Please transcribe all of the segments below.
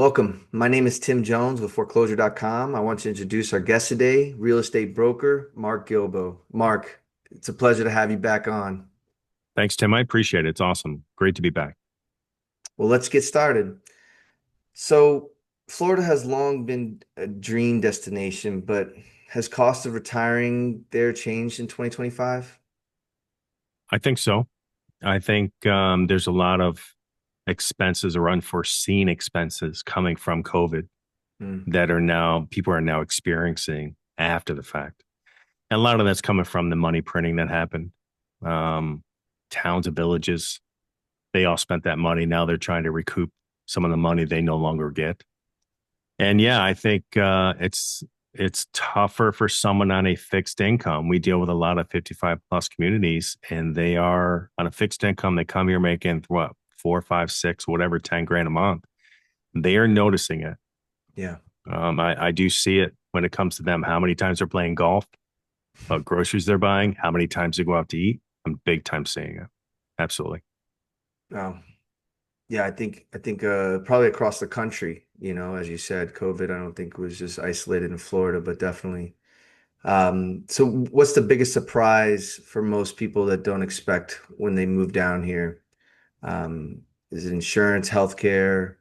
Welcome. My name is Tim Jones with foreclosure.com. I want to introduce our guest today, real estate broker, Mark Gilbo. Mark, it's a pleasure to have you back on. Thanks, Tim. I appreciate it. It's awesome. Great to be back. Well, let's get started. So, Florida has long been a dream destination, but has cost of retiring there changed in 2025? I think so. I think there's a lot of expenses or unforeseen expenses coming from COVID Hmm. that people are now experiencing after the fact. And a lot of that's coming from the money printing that happened. Um, Towns and villages, they all spent that money. Now they're trying to recoup some of the money they no longer get. And yeah, I think it's tougher for someone on a fixed income. We deal with a lot of 55 plus communities, and they are on a fixed income. They come here making what, four, five, six, whatever, 10 grand a month. They are noticing it. Yeah. I do see it when it comes to them. How many times they're playing golf, what groceries they're buying, how many times they go out to eat. I'm big time seeing it. Absolutely. Oh, yeah, I think probably across the country, as you said, COVID, I don't think was just isolated in Florida, but definitely. So what's the biggest surprise for most people that don't expect when they move down here? Is it insurance, healthcare,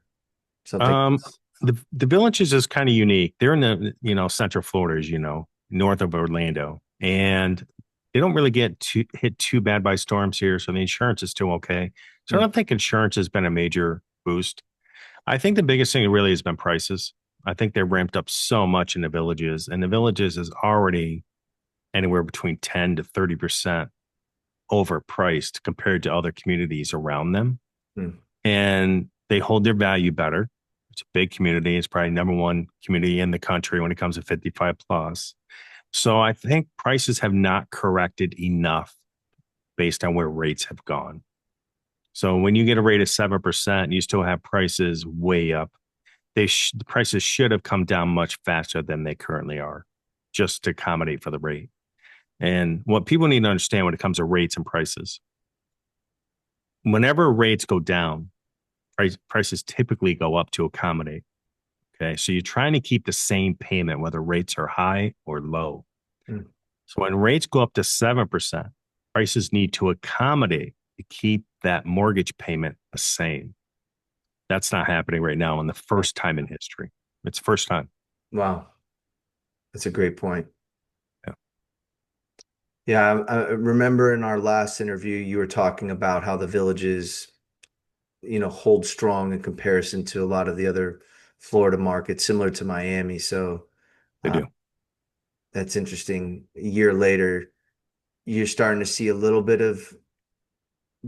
something Um, else? the villages is kind of unique. They're in the central Florida, as you know, north of Orlando, and they don't really get hit too bad by storms here, so the insurance is still okay. So I Hmm. don't think insurance has been a major boost. I think the biggest thing really has been prices. I think they ramped up so much in the villages, and the villages is already anywhere between 10 to 30% overpriced compared to other communities around them, Hmm. and they hold their value better. It's a big community. It's probably number one community in the country when it comes to 55 plus. So I think prices have not corrected enough based on where rates have gone. So when you get a rate of 7%, you still have prices way up. The prices should have come down much faster than they currently are, just to accommodate for the rate. And what people need to understand when it comes to rates and prices, whenever rates go down, prices typically go up to accommodate. Okay. So you're trying to keep the same payment, whether rates are high or low. Hmm. So when rates go up to 7%, prices need to accommodate to keep that mortgage payment the same. That's not happening right now in the first time in history. It's the first time. Wow, that's a great point. Yeah, Yeah, I remember in our last interview, you were talking about how the villages, hold strong in comparison to a lot of the other Florida markets, similar to Miami. So they uh, do. that's interesting. A year later, you're starting to see a little bit of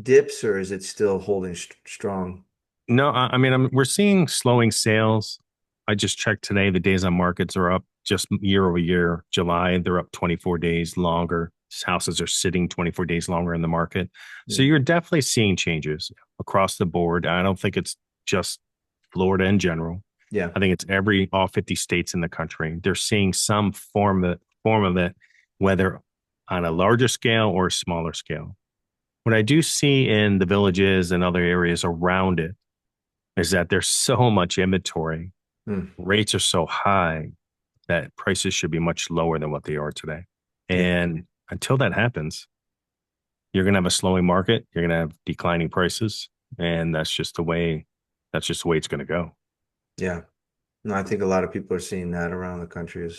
dips, or is it still holding strong? No, I mean, we're seeing slowing sales. I just checked today. The days on markets are up just year over year. July, they're up 24 days longer. Houses are sitting 24 days longer in the market. So Hmm. you're definitely seeing changes across the board. I don't think it's just Florida in general. Yeah. I think it's all 50 states in the country. They're seeing some form of it, whether on a larger scale or a smaller scale. What I do see in the villages and other areas around it is that there's so much inventory. Hmm. Rates are so high that prices should be much lower than what they are today. Yeah. And until that happens, you're going to have a slowing market. You're going to have declining prices, and that's just the way it's going to go. Yeah. No, I think a lot of people are seeing that around the country.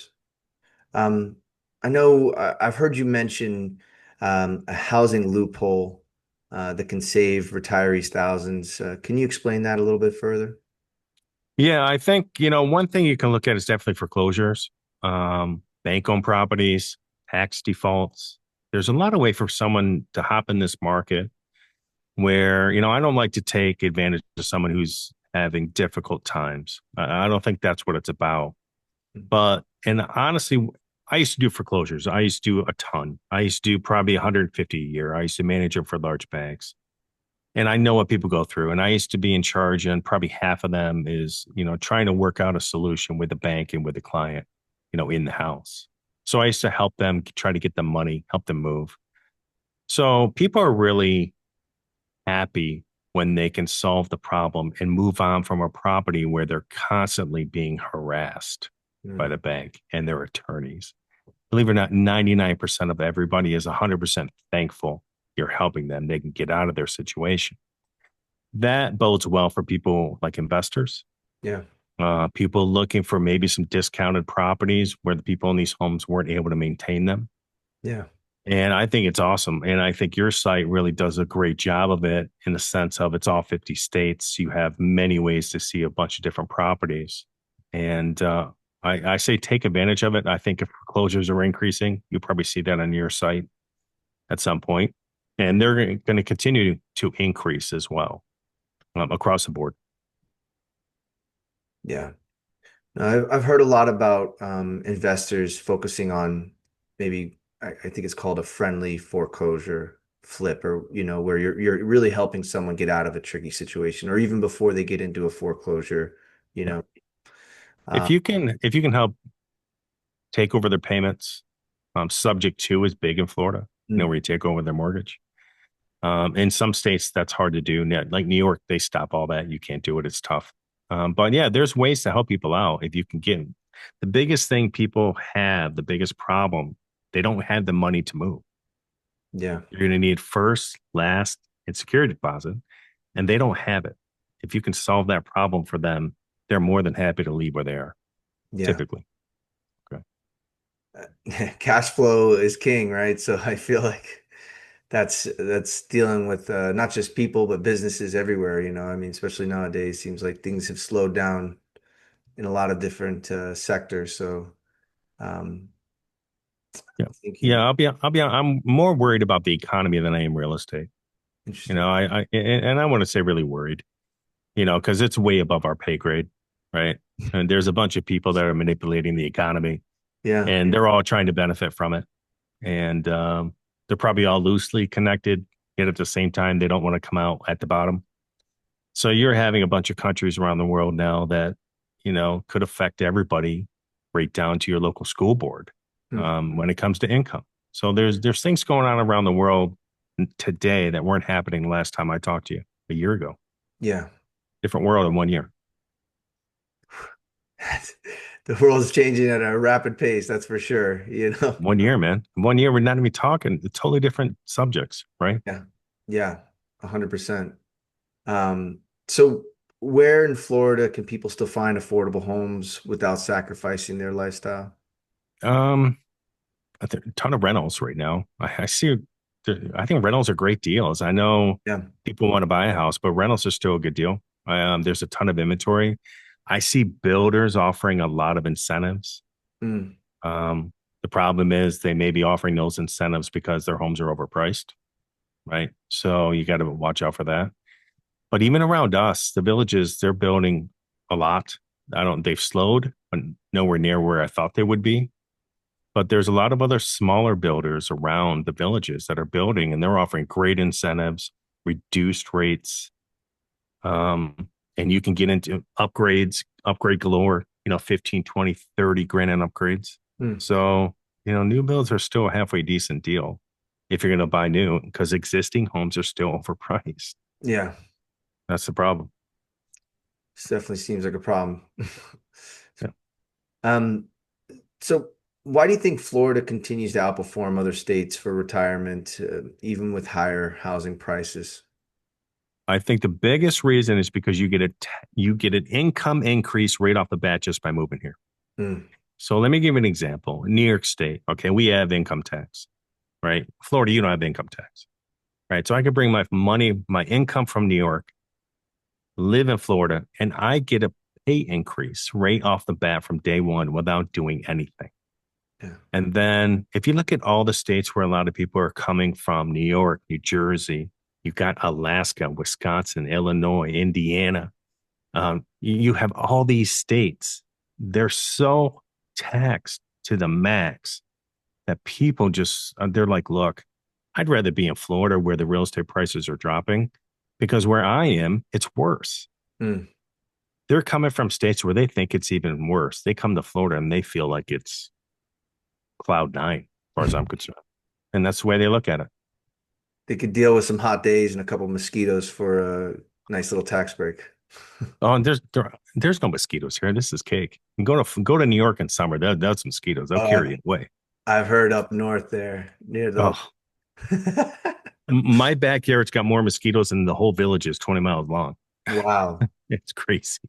Um, I know I've heard you mention a housing loophole that can save retirees thousands. Can you explain that a little bit further? Yeah, I think, one thing you can look at is definitely foreclosures, bank owned properties, tax defaults. There's a lot of way for someone to hop in this market where, I don't like to take advantage of someone who's having difficult times. I don't think that's what it's about. And honestly, I used to do foreclosures. I used to do a ton. I used to do probably 150 a year. I used to manage them for large banks. And I know what people go through. And I used to be in charge, and probably half of them is, trying to work out a solution with the bank and with the client, in the house. So I used to help them try to get them money, help them move. So people are really happy when they can solve the problem and move on from a property where they're constantly being harassed by Mm, the bank and their attorneys. Believe it or not, 99% of everybody is 100% thankful you're helping them. They can get out of their situation. That bodes well for people like investors, yeah, people looking for maybe some discounted properties where the people in these homes weren't able to maintain them. yeah, And I think it's awesome. And I think your site really does a great job of it in the sense of it's all 50 states. You have many ways to see a bunch of different properties. And I say take advantage of it. I think if foreclosures are increasing, you'll probably see that on your site at some point. And they're going to continue to increase as well across the board. yeah. No, I've heard a lot about investors focusing on maybe I think it's called a friendly foreclosure flip, or where you're really helping someone get out of a tricky situation, or even before they get into a foreclosure, you Yeah. know. Uh, If you can help take over their payments, subject to is big in Florida, mm, where you take over their mortgage. In some states, that's hard to do. Like New York, they stop all that. You can't do it. It's tough. But yeah, there's ways to help people out if you can get the biggest thing people have, the biggest problem, they don't have the money to move. yeah, You're going to need first, last, and security deposit, and they don't have it. If you can solve that problem for them, they're more than happy to leave where they are, yeah. typically. Okay. Cash flow is king, right? So I feel like that's dealing with not just people but businesses everywhere, I mean, especially nowadays, seems like things have slowed down in a lot of different sectors. So um, Yeah. I think, Yeah. I'm more worried about the economy than I am real estate. interesting. And I want to say really worried, because it's way above our pay grade, right? And there's a bunch of people that are manipulating the economy Yeah, and they're all trying to benefit from it. And they're probably all loosely connected, yet at the same time, they don't want to come out at the bottom. So you're having a bunch of countries around the world now that, could affect everybody right down to your local school board hmm, when it comes to income. So there's things going on around the world today that weren't happening the last time I talked to you a year ago. yeah. Different world in 1 year. The world's changing at a rapid pace, that's for sure. 1 year, man. 1 year, we're not even talking totally different subjects, right? Yeah, yeah, 100%. Um, so where in Florida can people still find affordable homes without sacrificing their lifestyle? Um, I think a ton of rentals right now. I see. I think rentals are great deals. I know Yeah. people want to buy a house, but rentals are still a good deal. There's a ton of inventory. I see builders offering a lot of incentives. Mm, Um, the problem is they may be offering those incentives because their homes are overpriced, right? So you got to watch out for that. But even around us, the villages, they're building a lot. They've slowed, but nowhere near where I thought they would be. But there's a lot of other smaller builders around the villages that are building and they're offering great incentives, reduced rates. And you can get into upgrades, upgrade galore, 15, 20, 30 grand in upgrades. mm, So, new builds are still a halfway decent deal if you're going to buy new because existing homes are still overpriced. yeah, That's the problem. this definitely seems like a problem. Yeah. Um, so why do you think Florida continues to outperform other states for retirement, even with higher housing prices? I think the biggest reason is because you get an income increase right off the bat just by moving here. Mm, So let me give you an example. New York State, okay, we have income tax, right? Florida, you don't have income tax, right? So I could bring my money, my income from New York, live in Florida, and I get a pay increase right off the bat from day one without doing anything. yeah. And then if you look at all the states where a lot of people are coming from, New York, New Jersey, you've got Alaska, Wisconsin, Illinois, Indiana. You have all these states. They're so taxed to the max that people just, they're like, look, I'd rather be in Florida where the real estate prices are dropping because where I am, it's worse. Mm, They're coming from states where they think it's even worse. They come to Florida and they feel like it's cloud nine, as far as I'm concerned. And that's the way they look at it. They could deal with some hot days and a couple mosquitoes for a nice little tax break. Oh, and there's no mosquitoes here. This is cake. And go to New York in summer. That's mosquitoes. They'll Oh, carry you away. I've heard up north there near the. Oh, my backyard's got more mosquitoes than the whole village is 20 miles long. Wow. It's crazy.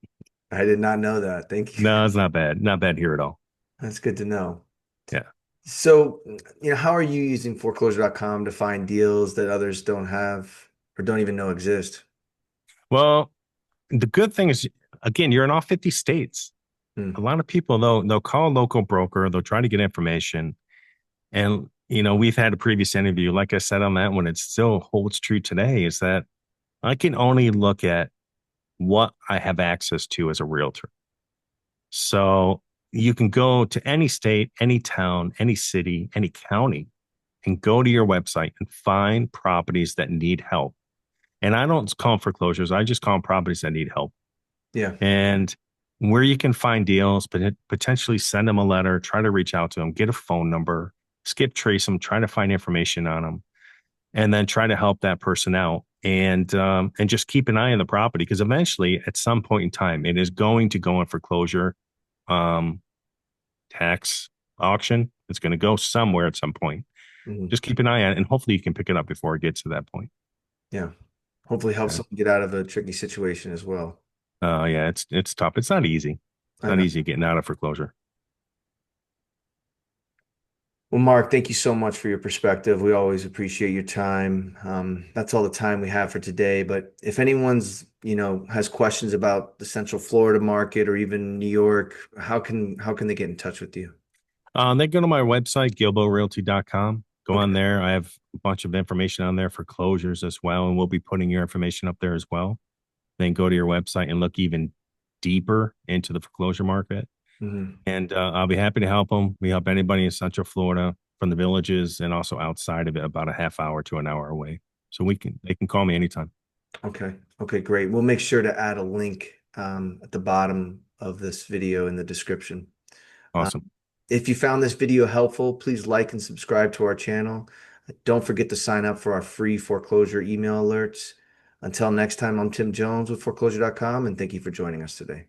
I did not know that. Thank you. No, it's not bad. Not bad here at all. That's good to know. Yeah. So, how are you using foreclosure.com to find deals that others don't have or don't even know exist? Well, the good thing is, again, you're in all 50 states. A Hmm. lot of people, though, they'll call a local broker, they'll try to get information. And, we've had a previous interview. Like I said on that one, it still holds true today is that I can only look at what I have access to as a realtor. So you can go to any state, any town, any city, any county, and go to your website and find properties that need help. And I don't call them foreclosures, I just call them properties that need help. Yeah. And where you can find deals, but potentially send them a letter, try to reach out to them, get a phone number, skip trace them, try to find information on them, and then try to help that person out. And just keep an eye on the property because eventually, at some point in time, it is going to go in foreclosure, um, tax auction. It's going to go somewhere at some point. Hmm. Just keep an eye on it, and hopefully, you can pick it up before it gets to that point. Yeah. Hopefully help Yeah. someone get out of a tricky situation as well. Yeah, it's tough. It's not easy. It's I not know. easy getting out of foreclosure. Well, Mark, thank you so much for your perspective. We always appreciate your time. That's all the time we have for today. But if anyone's, has questions about the Central Florida market or even New York, how can they get in touch with you? They go to my website, gilborealty.com. Go on Okay. there. I have a bunch of information on there for closures as well, and we'll be putting your information up there as well. Then go to your website and look even deeper into the foreclosure market. Hmm. And I'll be happy to help them. We help anybody in Central Florida from the villages and also outside of it, about a half hour to an hour away. So they can call me anytime. Okay. Okay, great. We'll make sure to add a link at the bottom of this video in the description. Um, Awesome. if you found this video helpful, please like and subscribe to our channel. Don't forget to sign up for our free foreclosure email alerts. Until next time, I'm Tim Jones with foreclosure.com, and thank you for joining us today.